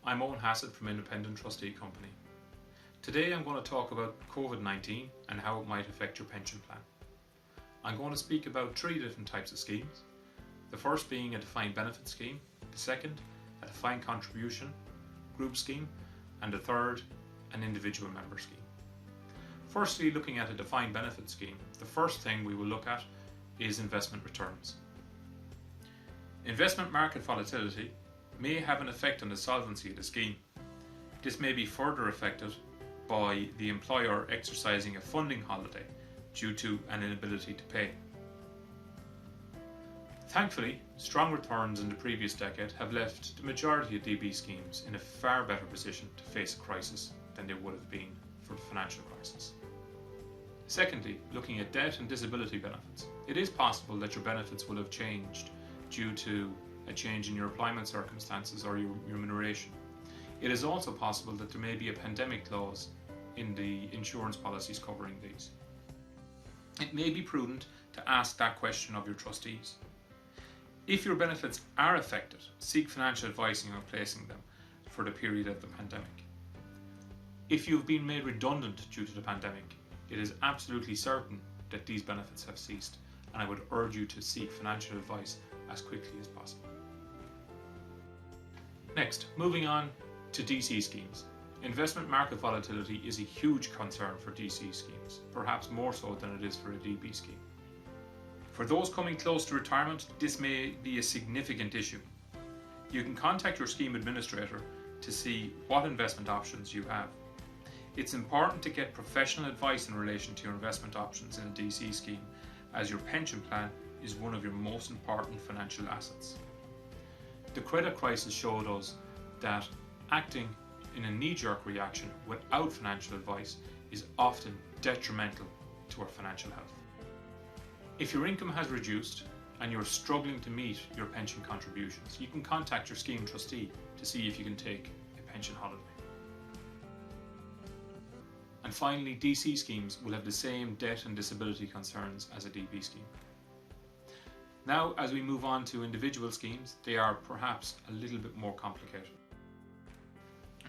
I'm Owen Hassett from Independent Trustee Company. Today I'm going to talk about COVID-19 and how it might affect your pension plan. I'm going to speak about three different types of schemes. The first being a defined benefit scheme, the second a defined contribution group scheme, and the third an individual member scheme. Firstly, looking at a defined benefit scheme, the first thing we will look at is investment returns. Investment market volatility may have an effect on the solvency of the scheme. This may be further affected by the employer exercising a funding holiday due to an inability to pay. Thankfully, strong returns in the previous decade have left the majority of DB schemes in a far better position to face a crisis than they would have been for the financial crisis. Secondly, looking at death and disability benefits, it is possible that your benefits will have changed due to a change in your employment circumstances or your remuneration. It is also possible that there may be a pandemic clause in the insurance policies covering these. It may be prudent to ask that question of your trustees. If your benefits are affected, seek financial advice on replacing them for the period of the pandemic. If you've been made redundant due to the pandemic, it is absolutely certain that these benefits have ceased, and I would urge you to seek financial advice as quickly as possible. Next, moving on to DC schemes. Investment market volatility is a huge concern for DC schemes, perhaps more so than it is for a DB scheme. For those coming close to retirement, this may be a significant issue. You can contact your scheme administrator to see what investment options you have. It's important to get professional advice in relation to your investment options in a DC scheme, as your pension plan is one of your most important financial assets. The credit crisis showed us that acting in a knee-jerk reaction without financial advice is often detrimental to our financial health. If your income has reduced and you're struggling to meet your pension contributions, you can contact your scheme trustee to see if you can take a pension holiday. And finally, DC schemes will have the same death and disability concerns as a DB scheme. Now, as we move on to individual schemes, they are perhaps a little bit more complicated.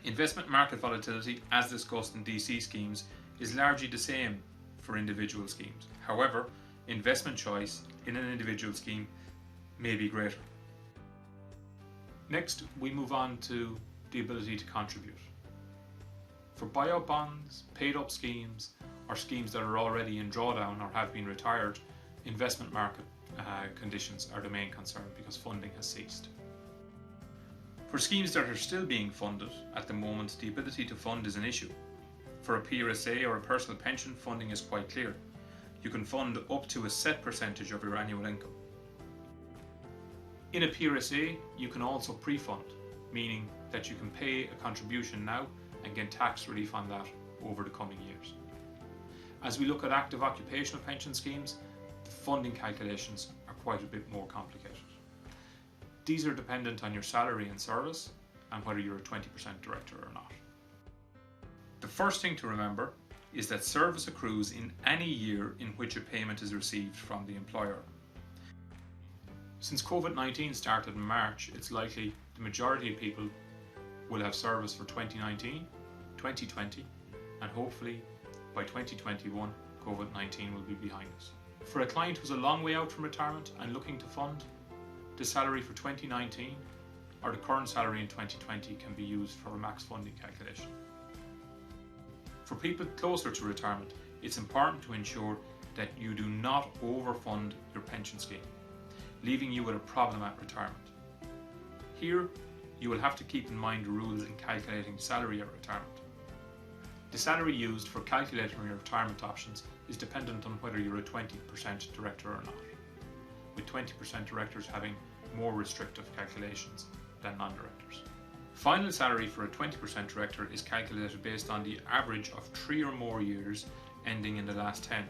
Investment market volatility, as discussed in DC schemes, is largely the same for individual schemes. However, investment choice in an individual scheme may be greater. Next, we move on to the ability to contribute. For buyout bonds, paid up schemes, or schemes that are already in drawdown or have been retired, investment market conditions are the main concern because funding has ceased. For schemes that are still being funded at the moment, the ability to fund is an issue. For a PRSA or a personal pension, funding is quite clear. You can fund up to a set percentage of your annual income. In a PRSA, you can also pre-fund, meaning that you can pay a contribution now and get tax relief on that over the coming years. As we look at active occupational pension schemes, the funding calculations are quite a bit more complicated. These are dependent on your salary and service and whether you're a 20% director or not. The first thing to remember is that service accrues in any year in which a payment is received from the employer. Since COVID-19 started in March, it's likely the majority of people will have service for 2019, 2020, and hopefully by 2021, COVID-19 will be behind us. For a client who's a long way out from retirement and looking to fund, the salary for 2019 or the current salary in 2020 can be used for a max funding calculation. For people closer to retirement, it's important to ensure that you do not overfund your pension scheme, leaving you with a problem at retirement. Here, you will have to keep in mind the rules in calculating salary at retirement. The salary used for calculating your retirement options is dependent on whether you're a 20% director or not, with 20% directors having more restrictive calculations than non-directors. Final salary for a 20% director is calculated based on the average of 3 or more years ending in the last 10.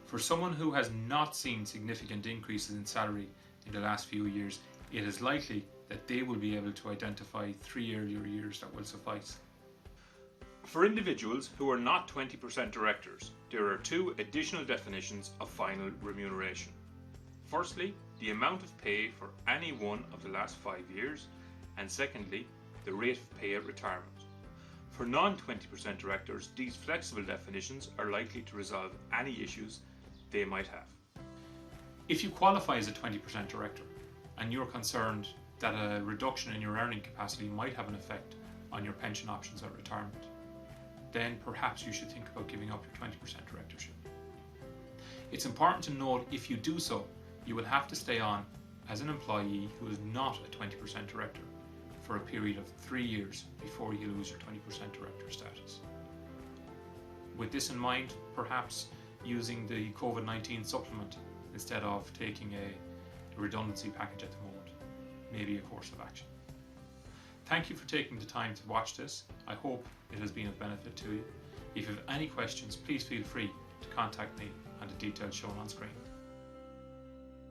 For someone who has not seen significant increases in salary in the last few years, it is likely that they will be able to identify 3 earlier years that will suffice. For individuals who are not 20% directors, there are 2 additional definitions of final remuneration. Firstly, the amount of pay for any one of the last 5 years, and secondly, the rate of pay at retirement. For non-20% directors, these flexible definitions are likely to resolve any issues they might have. If you qualify as a 20% director and you're concerned that a reduction in your earning capacity might have an effect on your pension options at retirement, then perhaps you should think about giving up your 20% directorship. It's important to note if you do so, you will have to stay on as an employee who is not a 20% director for a period of 3 years before you lose your 20% director status. With this in mind, perhaps using the COVID-19 supplement instead of taking a redundancy package at the moment may be a course of action. Thank you for taking the time to watch this. I hope it has been of benefit to you. If you have any questions, please feel free to contact me and the details shown on screen.